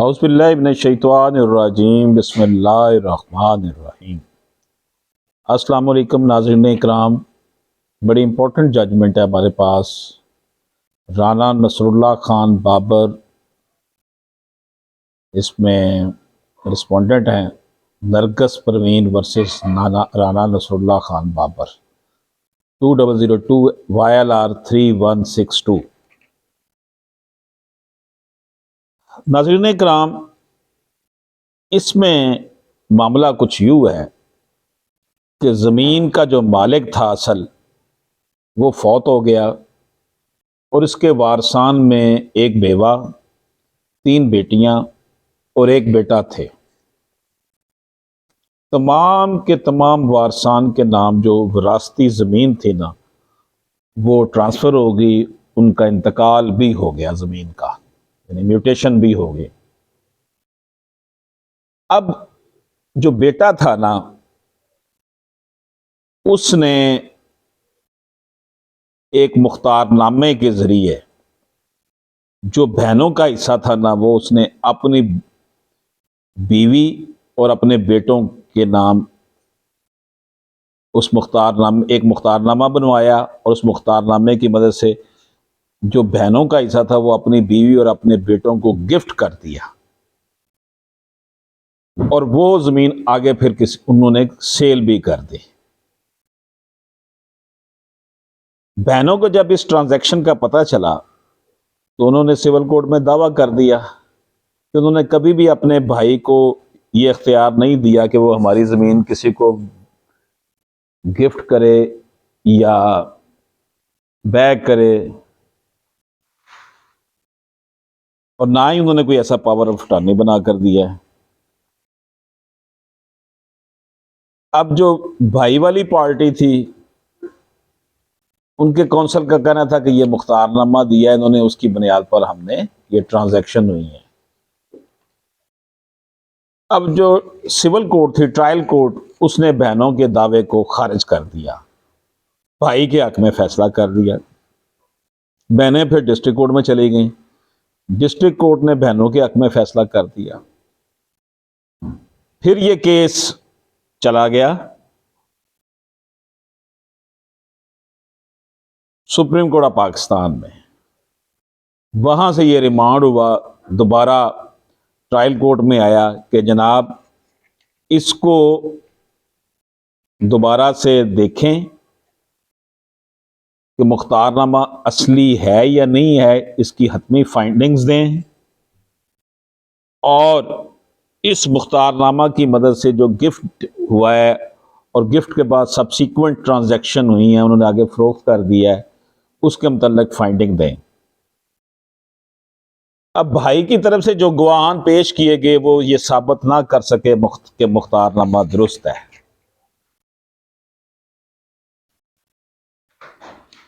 औज़ुबिल्लाहि मिनश्शैतानिर्रजीम बिस्मिल्लाहिर्रहमानिर्रहीम। अस्सलामु अलैकुम नाज़रीन इकराम, बड़ी इम्पोर्टेंट जजमेंट है हमारे पास। राना नसरुल्लाह खान बाबर इसमें रिस्पोंडेंट हैं। Nargis Parveen versus Rana Nasrullah Khan Babar 2002 YLR 3162। नाज़रीन इकराम, इसमें मामला कुछ यूँ है कि ज़मीन का जो मालिक था असल, वो फौत हो गया और इसके वारसान में एक बेवा, 3 बेटियां और एक बेटा थे। तमाम के तमाम वारसान के नाम जो विरासती ज़मीन थी ना, वो ट्रांसफ़र हो गई, उनका इंतकाल भी हो गया ज़मीन का, यानी म्यूटेशन भी हो गई। अब जो बेटा था ना, उसने एक मुख्तारनामे के ज़रिए जो बहनों का हिस्सा था ना, वो उसने अपनी बीवी और अपने बेटों के नाम एक मुख्तारनामा बनवाया और उस मुख्तारनामे की मदद से जो बहनों का हिस्सा था वो अपनी बीवी और अपने बेटों को गिफ्ट कर दिया और वो ज़मीन आगे फिर उन्होंने सेल भी कर दी। बहनों को जब इस ट्रांजैक्शन का पता चला तो उन्होंने सिविल कोर्ट में दावा कर दिया कि उन्होंने कभी भी अपने भाई को ये इख्तियार नहीं दिया कि वो हमारी ज़मीन किसी को गिफ्ट करे या बैग करे, और ना ही उन्होंने कोई ऐसा पावर ऑफ अटॉर्नी बना कर दिया है। अब जो भाई वाली पार्टी थी, उनके कौंसल का कहना था कि ये मुख्तारनामा दिया है इन्होंने, उसकी बुनियाद पर हमने ये ट्रांजैक्शन हुई है। अब जो सिविल कोर्ट थी, ट्रायल कोर्ट, उसने बहनों के दावे को खारिज कर दिया, भाई के हक में फैसला कर दिया। बहनें फिर डिस्ट्रिक्ट कोर्ट में चली गईं, डिस्ट्रिक्ट कोर्ट ने बहनों के हक में फैसला कर दिया। फिर ये केस चला गया सुप्रीम कोर्ट ऑफ पाकिस्तान में, वहां से ये रिमांड हुआ, दोबारा ट्रायल कोर्ट में आया कि जनाब इसको दोबारा से देखें कि मुख्तारनामा असली है या नहीं है, इसकी हतमी फाइंडिंग्स दें और इस मुख्तारनामा की मदद से जो गिफ्ट हुआ है और गिफ्ट के बाद सब्सिक्वेंट ट्रांजैक्शन हुई हैं, उन्होंने आगे फरोख्त कर दिया है, उसके मुतल्लिक फाइंडिंग दें। अब भाई की तरफ से जो गवाहान पेश किए गए वो ये साबित ना कर सके कि मुख्तारनामा दुरुस्त है,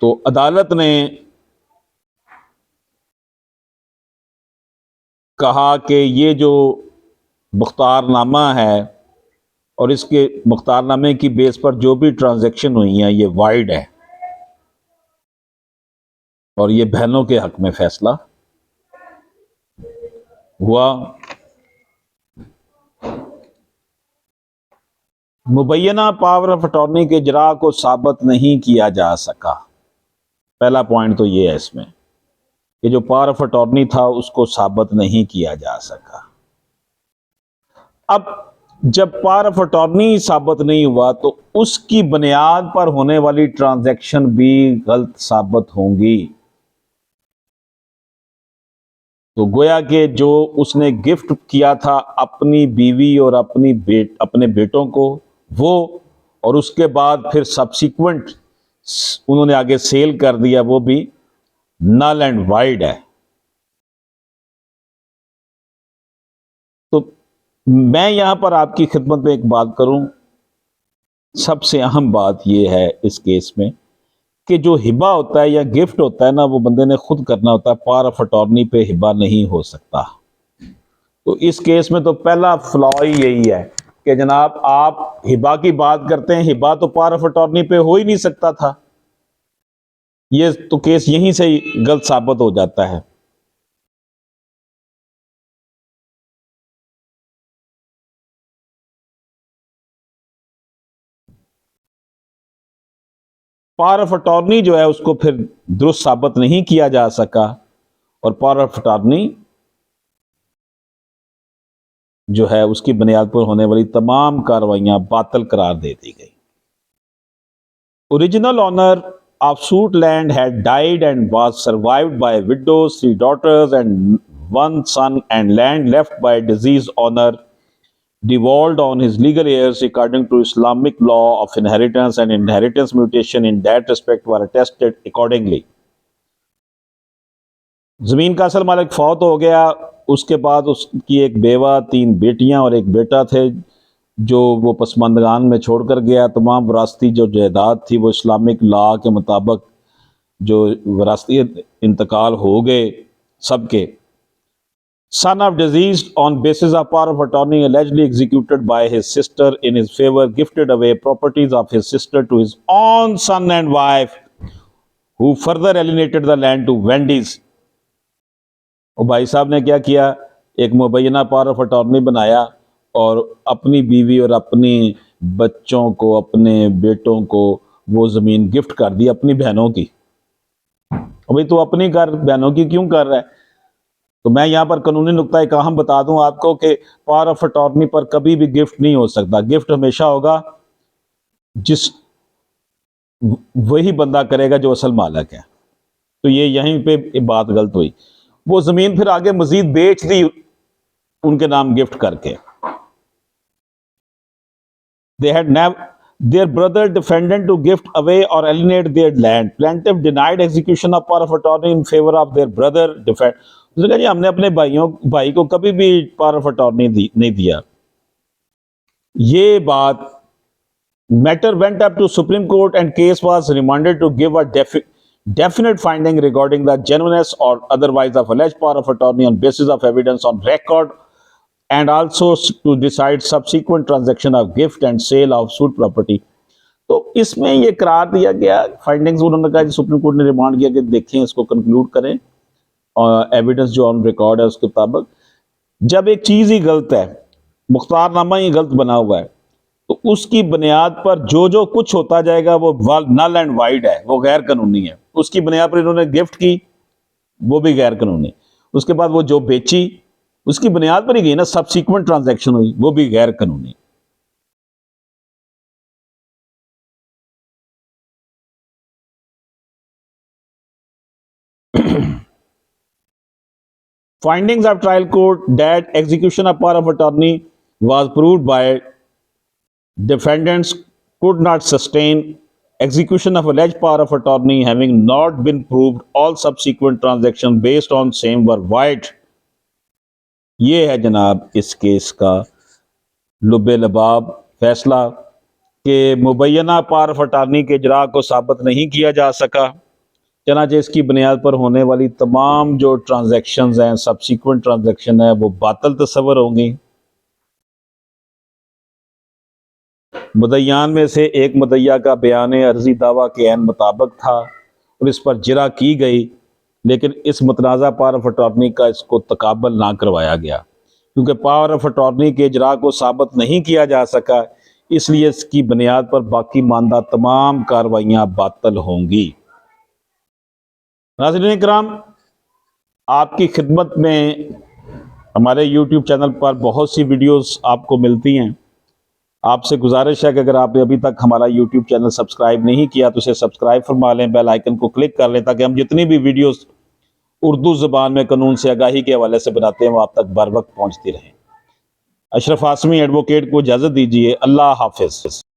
तो अदालत ने कहा कि ये जो मुख्तारनामा है और इसके मुख्तारनामे की बेस पर जो भी ट्रांजैक्शन हुई हैं ये वाइड है और ये बहनों के हक में फैसला हुआ। मुबैना पावर ऑफ अटॉर्नी के इजरा को साबित नहीं किया जा सका। पहला पॉइंट तो ये है इसमें कि जो पावर ऑफ अटॉर्नी था उसको साबित नहीं किया जा सका। अब जब पावर ऑफ अटॉर्नी साबित नहीं हुआ तो उसकी बुनियाद पर होने वाली ट्रांजैक्शन भी गलत साबित होंगी। तो गोया कि जो उसने गिफ्ट किया था अपनी बीवी और अपने बेटों को, वो, और उसके बाद फिर सब्सिक्वेंट उन्होंने आगे सेल कर दिया, वो भी नल एंड वाइड है। तो मैं यहां पर आपकी खिदमत में एक बात करूं, सबसे अहम बात यह है इस केस में कि जो हिबा होता है या गिफ्ट होता है ना, वो बंदे ने खुद करना होता है, पावर ऑफ अटॉर्नी पे हिबा नहीं हो सकता। तो इस केस में तो पहला फ्लॉ ही यही है कि जनाब आप हिबा की बात करते हैं, हिबा तो पावर ऑफ अटॉर्नी पे हो ही नहीं सकता था। ये तो केस यहीं से ही गलत साबित हो जाता है। पावर ऑफ अटॉर्नी जो है उसको फिर दुरुस्त साबित नहीं किया जा सका और पावर ऑफ अटॉर्नी जो है उसकी बुनियाद पर होने वाली तमाम कार्रवाइयां बातिल करार दे दी गई। Original owner of suit land had died and was survived by widows, 3 daughters and 1 son, and land left by deceased owner devolved on his legal heirs according to Islamic law of inheritance, and inheritance mutation in that respect were attested accordingly. जमीन का असल मालिक फौत हो गया, उसके बाद उसकी एक बेवा, 3 बेटियां और एक बेटा थे जो वो पसमानदगान में छोड़कर गया। तमाम विरासती जो जायदाद थी वो इस्लामिक लॉ के मुताबिक जो विरासती इंतकाल हो गए सबके। Son of disease on basis of power of attorney allegedly executed by his sister in his favor gifted away properties of his sister to his own son and wife who further alienated the land to Wendy's। और भाई साहब ने क्या किया, एक मुबैना power of attorney बनाया और अपनी बीवी और अपने बच्चों को, अपने बेटों को वो ज़मीन गिफ्ट कर दी अपनी बहनों की। भाई तो अपनी कर, बहनों की क्यों कर रहा है? तो मैं यहाँ पर कानूनी नुक्ता एक अहम बता दूं आपको कि पावर ऑफ अटॉर्नी पर कभी भी गिफ्ट नहीं हो सकता। गिफ्ट हमेशा होगा जिस वही बंदा करेगा जो असल मालिक है। तो ये यहीं पे बात गलत हुई। वो ज़मीन फिर आगे मजीद बेच दी उनके नाम गिफ्ट करके। They had their brother defendant to gift away or alienate their land. Plaintiff denied execution of power of attorney in favor of their brother defend। उसने कहा जी हमने अपने भाई को कभी भी पावर ऑफ अटॉर्नी नहीं दिया। ये बात matter went up to supreme court and case was remanded to give a definite finding regarding the genuineness or otherwise of alleged power of attorney on basis of evidence on record, and also to decide subsequent transaction of gift and sale of suit property। तो इसमें ये करार दिया गया, findings उन्होंने कहा supreme court ने remand किया कि देखें इसको कंक्लूड करें और एविडेंस जो ऑन रिकॉर्ड है उसके मुताबिक। जब एक चीज़ ही गलत है, मुख्तारनामा ही गलत बना हुआ है, तो उसकी बुनियाद पर जो जो कुछ होता जाएगा वो नल एंड वाइड है, वो गैर कानूनी है। उसकी बुनियाद पर इन्होंने गिफ्ट की, वो भी गैर कानूनी। उसके बाद वो जो बेची उसकी बुनियाद पर ही गई ना, सबसीक्वेंट ट्रांजैक्शन हुई, वो भी गैर कानूनी। Findings of trial court that execution of power of attorney was proved by defendants could not sustain execution of alleged power of attorney having not been proved, all subsequent transactions based on same were void। ये है जनाब इस case का लुबे लबाब फैसला कि मुबैना power of attorney के इजरा को साबित नहीं किया जा सका, चनाचे इसकी बुनियाद पर होने वाली तमाम जो ट्रांजैक्शंस हैं, सबसीक्वेंट ट्रांजैक्शन है, वो बातिल तस्वर होंगी। मुद्दईयान में से एक मुद्दईया का बयान अर्जी दावा के ऐन मुताबिक था और इस पर जिरा की गई, लेकिन इस मुतनाज़ा पावर ऑफ अटॉर्नी का इसको तकाबल ना करवाया गया क्योंकि पावर ऑफ अटॉर्नी के इजरा को साबित नहीं किया जा सका, इसलिए इसकी बुनियाद पर बाकी मानदा तमाम कार्रवाइयाँ बातिल होंगी। नाज़रीन इकराम, आपकी खिदमत में हमारे YouTube चैनल पर बहुत सी वीडियोस आपको मिलती हैं। आपसे गुजारिश है कि अगर आपने अभी तक हमारा YouTube चैनल सब्सक्राइब नहीं किया तो इसे सब्सक्राइब फरमा लें, बेल आइकन को क्लिक कर लें ताकि हम जितनी भी वीडियोस उर्दू ज़बान में कानून से आगाही के हवाले से बनाते हैं वो आप तक बर वक्त पहुँचती रहें। अशरफ आसमी एडवोकेट को इजाज़त दीजिए। अल्लाह हाफिज़।